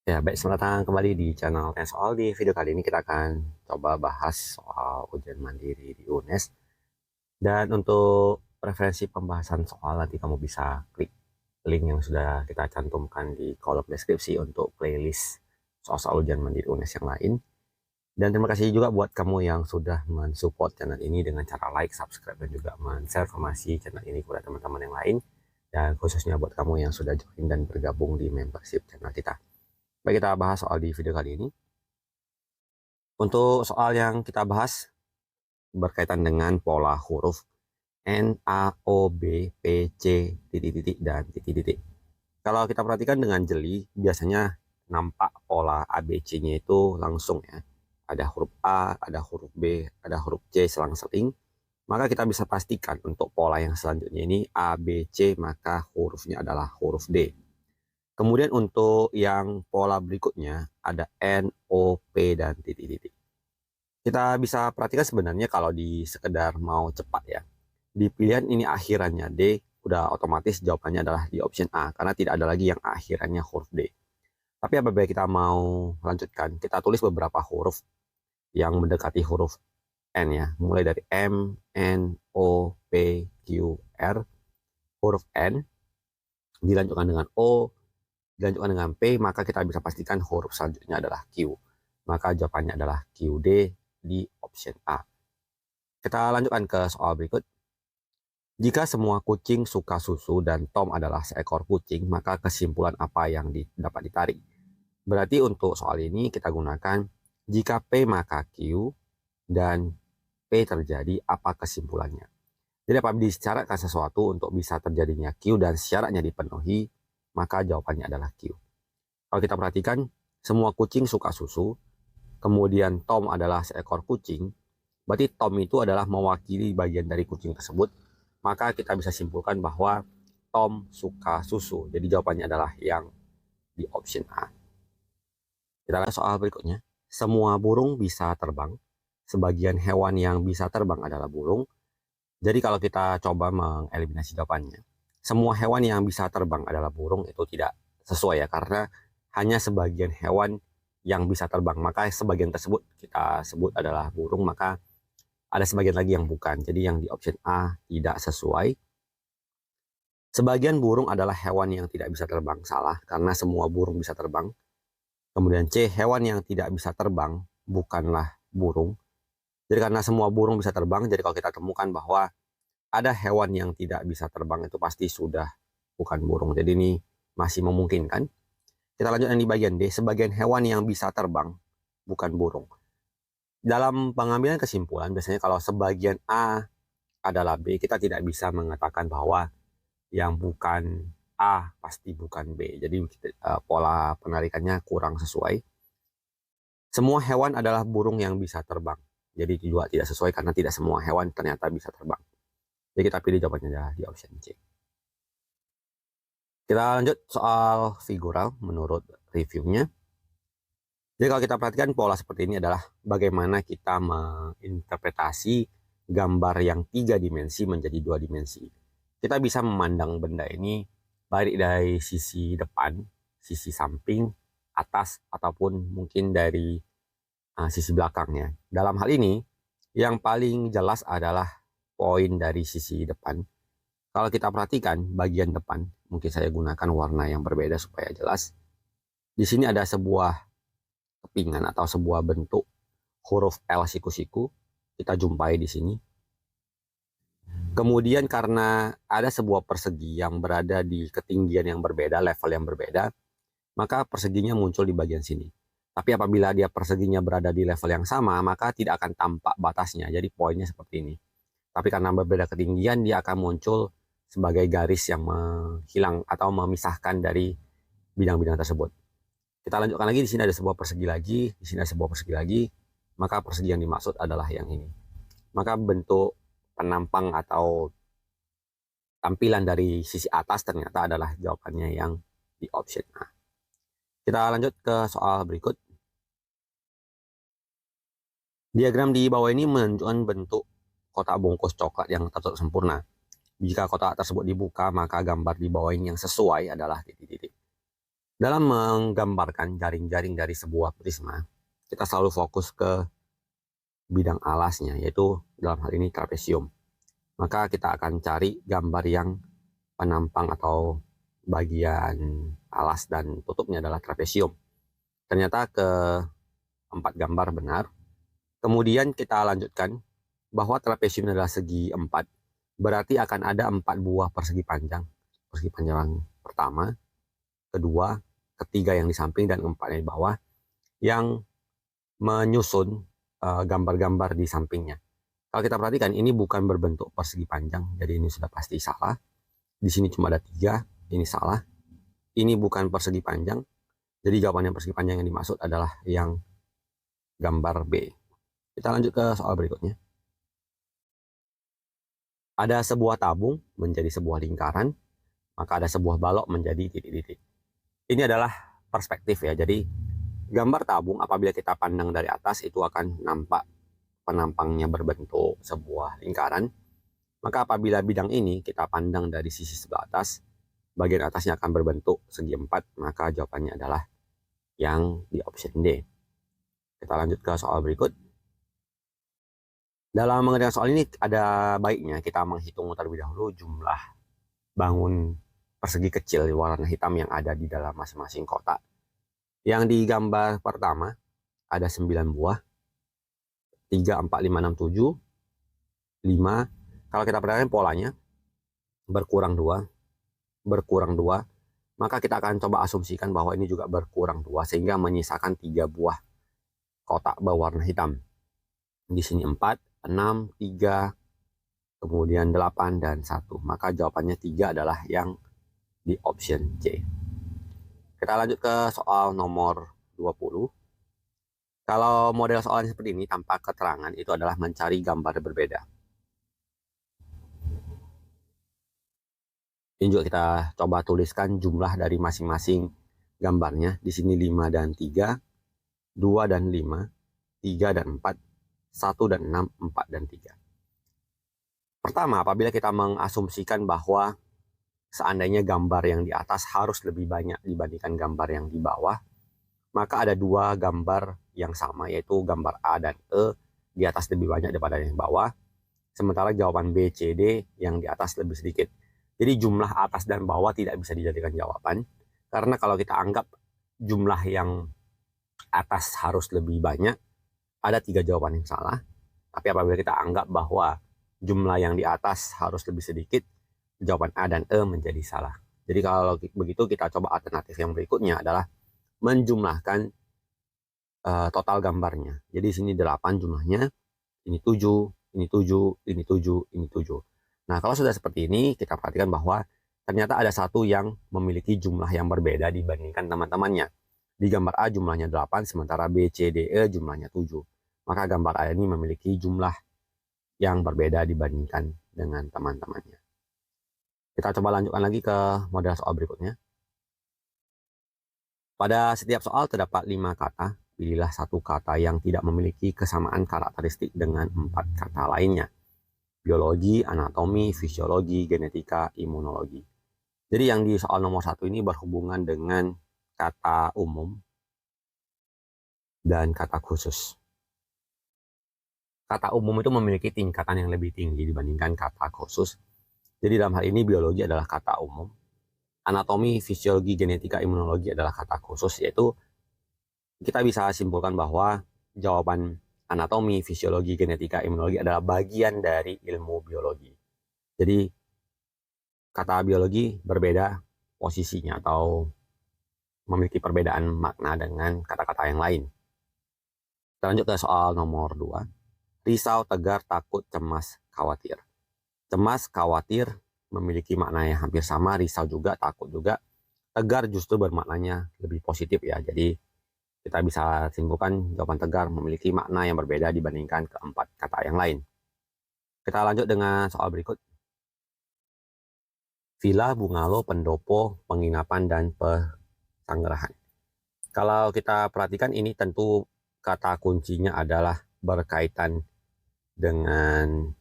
Ya, baik, selamat datang kembali di channel Tanya Soal. Di video kali ini kita akan coba bahas soal ujian mandiri di UNES. Dan untuk referensi pembahasan soal, nanti kamu bisa klik link yang sudah kita cantumkan di kolom deskripsi untuk playlist soal-soal ujian mandiri UNES yang lain. Dan terima kasih juga buat kamu yang sudah mensupport channel ini dengan cara like, subscribe, dan juga men-share informasi channel ini kepada teman-teman yang lain. Dan khususnya buat kamu yang sudah join dan bergabung di membership channel kita. Baik, kita bahas soal di video kali ini. Untuk soal yang kita bahas berkaitan dengan pola huruf N, A, O, B, P, C, titik-titik, dan titik-titik. Kalau kita perhatikan dengan jeli, biasanya nampak pola A, B, C-nya itu langsung ya. Ada huruf A, ada huruf B, ada huruf C selang-seling. Maka kita bisa pastikan untuk pola yang selanjutnya ini A, B, C, maka hurufnya adalah huruf D. Kemudian untuk yang pola berikutnya ada N, O, P, dan titik-titik. Kita bisa perhatikan sebenarnya kalau di sekedar mau cepat ya, di pilihan ini akhirannya D, udah otomatis jawabannya adalah di option A, karena tidak ada lagi yang akhirannya huruf D. Tapi apabila kita mau lanjutkan, kita tulis beberapa huruf yang mendekati huruf N ya, mulai dari M, N, O, P, Q, R, huruf N, dilanjutkan dengan O, dilanjutkan dengan P, maka kita bisa pastikan huruf selanjutnya adalah Q. Maka jawabannya adalah QD di option A. Kita lanjutkan ke soal berikut. Jika semua kucing suka susu dan Tom adalah seekor kucing, maka kesimpulan apa yang dapat ditarik? Berarti untuk soal ini kita gunakan jika P maka Q dan P terjadi, apa kesimpulannya? Jadi apabila disyaratkan sesuatu untuk bisa terjadinya Q dan syaratnya dipenuhi, maka jawabannya adalah Q. Kalau kita perhatikan, semua kucing suka susu, kemudian Tom adalah seekor kucing, berarti Tom itu adalah mewakili bagian dari kucing tersebut, maka kita bisa simpulkan bahwa Tom suka susu. Jadi jawabannya adalah yang di option A. Kita lihat soal berikutnya. Semua burung bisa terbang. Sebagian hewan yang bisa terbang adalah burung. Jadi kalau kita coba mengeliminasi jawabannya, semua hewan yang bisa terbang adalah burung, itu tidak sesuai ya, karena hanya sebagian hewan yang bisa terbang, maka sebagian tersebut kita sebut adalah burung, maka ada sebagian lagi yang bukan. Jadi yang di option A tidak sesuai. Sebagian burung adalah hewan yang tidak bisa terbang, salah, karena semua burung bisa terbang. Kemudian C, hewan yang tidak bisa terbang bukanlah burung. Jadi karena semua burung bisa terbang, jadi kalau kita temukan bahwa ada hewan yang tidak bisa terbang, itu pasti sudah bukan burung. Jadi ini masih memungkinkan. Kita lanjutkan di bagian D, sebagian hewan yang bisa terbang bukan burung. Dalam pengambilan kesimpulan, biasanya kalau sebagian A adalah B, kita tidak bisa mengatakan bahwa yang bukan A pasti bukan B. Jadi pola penarikannya kurang sesuai. Semua hewan adalah burung yang bisa terbang. Jadi juga tidak sesuai karena tidak semua hewan ternyata bisa terbang. Jadi kita pilih jawabannya adalah di option C. Kita lanjut soal figural menurut reviewnya. Jadi kalau kita perhatikan pola seperti ini adalah bagaimana kita menginterpretasi gambar yang 3 dimensi menjadi 2 dimensi. Kita bisa memandang benda ini baik dari sisi depan, sisi samping, atas, ataupun mungkin dari sisi belakangnya. Dalam hal ini, yang paling jelas adalah poin dari sisi depan. Kalau kita perhatikan bagian depan, mungkin saya gunakan warna yang berbeda supaya jelas. Di sini ada sebuah kepingan atau sebuah bentuk huruf L siku-siku, kita jumpai di sini. Kemudian karena ada sebuah persegi yang berada di ketinggian yang berbeda, level yang berbeda, maka perseginya muncul di bagian sini. Tapi apabila dia perseginya berada di level yang sama, maka tidak akan tampak batasnya. Jadi poinnya seperti ini. Tapi karena berbeda ketinggian, dia akan muncul sebagai garis yang menghilang atau memisahkan dari bidang-bidang tersebut. Kita lanjutkan lagi, di sini ada sebuah persegi lagi, di sini ada sebuah persegi lagi, maka persegi yang dimaksud adalah yang ini. Maka bentuk penampang atau tampilan dari sisi atas ternyata adalah jawabannya yang di option A. Kita lanjut ke soal berikut. Diagram di bawah ini menunjukkan bentuk kotak bungkus coklat yang tertutup sempurna. Jika kotak tersebut dibuka, maka gambar di bawah ini yang sesuai adalah titik-titik. Dalam menggambarkan jaring-jaring dari sebuah prisma, kita selalu fokus ke bidang alasnya, yaitu dalam hal ini trapesium. Maka kita akan cari gambar yang penampang atau bagian alas dan tutupnya adalah trapesium. Ternyata keempat gambar benar. Kemudian kita lanjutkan bahwa trapesium adalah segi 4, berarti akan ada 4 buah persegi panjang. Persegi panjang pertama, kedua, ketiga yang di samping, dan 4 yang di bawah, yang menyusun gambar-gambar di sampingnya. Kalau kita perhatikan, ini bukan berbentuk persegi panjang, jadi ini sudah pasti salah. Di sini cuma ada 3, ini salah. Ini bukan persegi panjang, jadi jawaban yang persegi panjang yang dimaksud adalah yang gambar B. Kita lanjut ke soal berikutnya. Ada sebuah tabung menjadi sebuah lingkaran, maka ada sebuah balok menjadi titik-titik. Ini adalah perspektif ya, jadi gambar tabung apabila kita pandang dari atas itu akan nampak penampangnya berbentuk sebuah lingkaran. Maka apabila bidang ini kita pandang dari sisi sebelah atas, bagian atasnya akan berbentuk segi 4, maka jawabannya adalah yang di option D. Kita lanjut ke soal berikut. Dalam mengerjakan soal ini ada baiknya kita menghitung terlebih dahulu jumlah bangun persegi kecil warna hitam yang ada di dalam masing-masing kotak. Yang di gambar pertama ada 9 buah, 3, 4, 5, 6, 7, 5. Kalau kita perhatikan polanya, berkurang 2, berkurang 2, maka kita akan coba asumsikan bahwa ini juga berkurang 2, sehingga menyisakan 3 buah kotak berwarna hitam. Di sini 4, 6, 3, kemudian 8, dan 1. Maka jawabannya 3 adalah yang di option C. Kita lanjut ke soal nomor 20. Kalau model soalnya seperti ini tanpa keterangan, itu adalah mencari gambar berbeda. Ini juga kita coba tuliskan jumlah dari masing-masing gambarnya. Di sini 5 dan 3, 2 dan 5, 3 dan 4, 1 dan 6, 4 dan 3. Pertama, apabila kita mengasumsikan bahwa seandainya gambar yang di atas harus lebih banyak dibandingkan gambar yang di bawah, maka ada 2 gambar yang sama, yaitu gambar A dan E di atas lebih banyak daripada yang bawah, sementara jawaban B, C, D yang di atas lebih sedikit. Jadi jumlah atas dan bawah tidak bisa dijadikan jawaban, karena kalau kita anggap jumlah yang atas harus lebih banyak, ada 3 jawaban yang salah. Tapi apabila kita anggap bahwa jumlah yang di atas harus lebih sedikit, jawaban A dan E menjadi salah. Jadi kalau begitu kita coba alternatif yang berikutnya adalah menjumlahkan total gambarnya. Jadi sini 8 jumlahnya, ini 7, ini 7, ini 7, ini 7. Nah, kalau sudah seperti ini, kita perhatikan bahwa ternyata ada satu yang memiliki jumlah yang berbeda dibandingkan teman-temannya. Di gambar A jumlahnya 8, sementara B, C, D, E jumlahnya 7. Maka gambar A ini memiliki jumlah yang berbeda dibandingkan dengan teman-temannya. Kita coba lanjutkan lagi ke model soal berikutnya. Pada setiap soal terdapat 5 kata. Pilihlah satu kata yang tidak memiliki kesamaan karakteristik dengan 4 kata lainnya. Biologi, anatomi, fisiologi, genetika, imunologi. Jadi yang di soal nomor 1 ini berhubungan dengan kata umum dan kata khusus. Kata umum itu memiliki tingkatan yang lebih tinggi dibandingkan kata khusus. Jadi dalam hal ini biologi adalah kata umum. Anatomi, fisiologi, genetika, imunologi adalah kata khusus, yaitu kita bisa simpulkan bahwa jawaban anatomi, fisiologi, genetika, imunologi adalah bagian dari ilmu biologi. Jadi kata biologi berbeda posisinya atau memiliki perbedaan makna dengan kata-kata yang lain. Kita lanjut ke soal nomor 2. Risau, tegar, takut, cemas, khawatir. Cemas, khawatir memiliki makna yang hampir sama, risau juga, takut juga. Tegar justru bermaknanya lebih positif ya. Jadi kita bisa simpulkan jawaban tegar memiliki makna yang berbeda dibandingkan keempat kata yang lain. Kita lanjut dengan soal berikut. Villa, bungalow, pendopo, penginapan, dan pesanggerahan. Kalau kita perhatikan ini tentu kata kuncinya adalah berkaitan dengan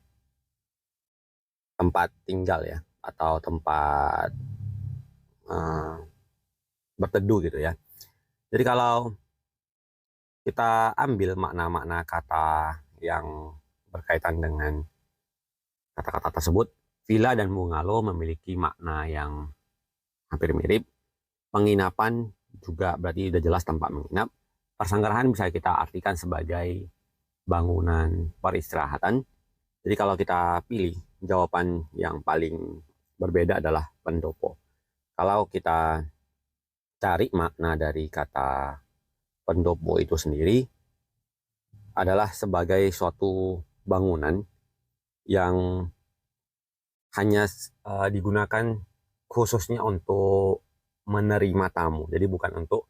tempat tinggal ya, atau tempat berteduh gitu ya. Jadi kalau kita ambil makna-makna kata yang berkaitan dengan kata-kata tersebut, villa dan bungalow memiliki makna yang hampir mirip. Penginapan juga berarti udah jelas tempat menginap. Persanggarahan bisa kita artikan sebagai bangunan peristirahatan. Jadi kalau kita pilih, jawaban yang paling berbeda adalah pendopo. Kalau kita cari makna dari kata pendopo itu sendiri, adalah sebagai suatu bangunan yang hanya digunakan khususnya untuk menerima tamu. Jadi bukan untuk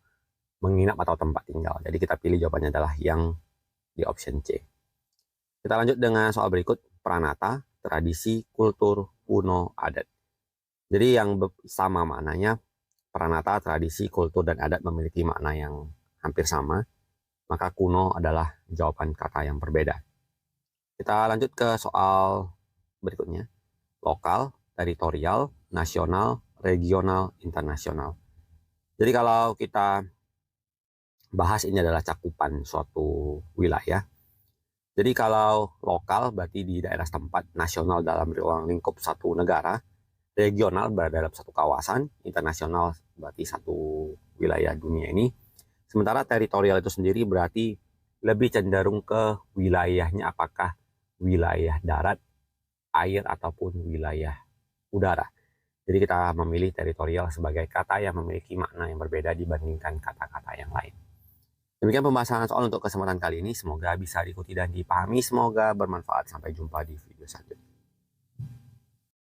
menginap atau tempat tinggal. Jadi kita pilih jawabannya adalah yang di option C. Kita lanjut dengan soal berikut, pranata, tradisi, kultur, kuno, adat. Jadi yang sama maknanya, pranata, tradisi, kultur, dan adat memiliki makna yang hampir sama, maka kuno adalah jawaban kata yang berbeda. Kita lanjut ke soal berikutnya, lokal, teritorial, nasional, regional, internasional. Jadi kalau kita bahas ini adalah cakupan suatu wilayah. Jadi kalau lokal berarti di daerah setempat, nasional dalam ruang lingkup satu negara, regional berada dalam satu kawasan, internasional berarti satu wilayah dunia ini. Sementara teritorial itu sendiri berarti lebih cenderung ke wilayahnya, apakah wilayah darat, air, ataupun wilayah udara. Jadi kita memilih teritorial sebagai kata yang memiliki makna yang berbeda dibandingkan kata-kata yang lain. Demikian pembahasan soal untuk kesempatan kali ini. Semoga bisa diikuti dan dipahami. Semoga bermanfaat. Sampai jumpa di video selanjutnya.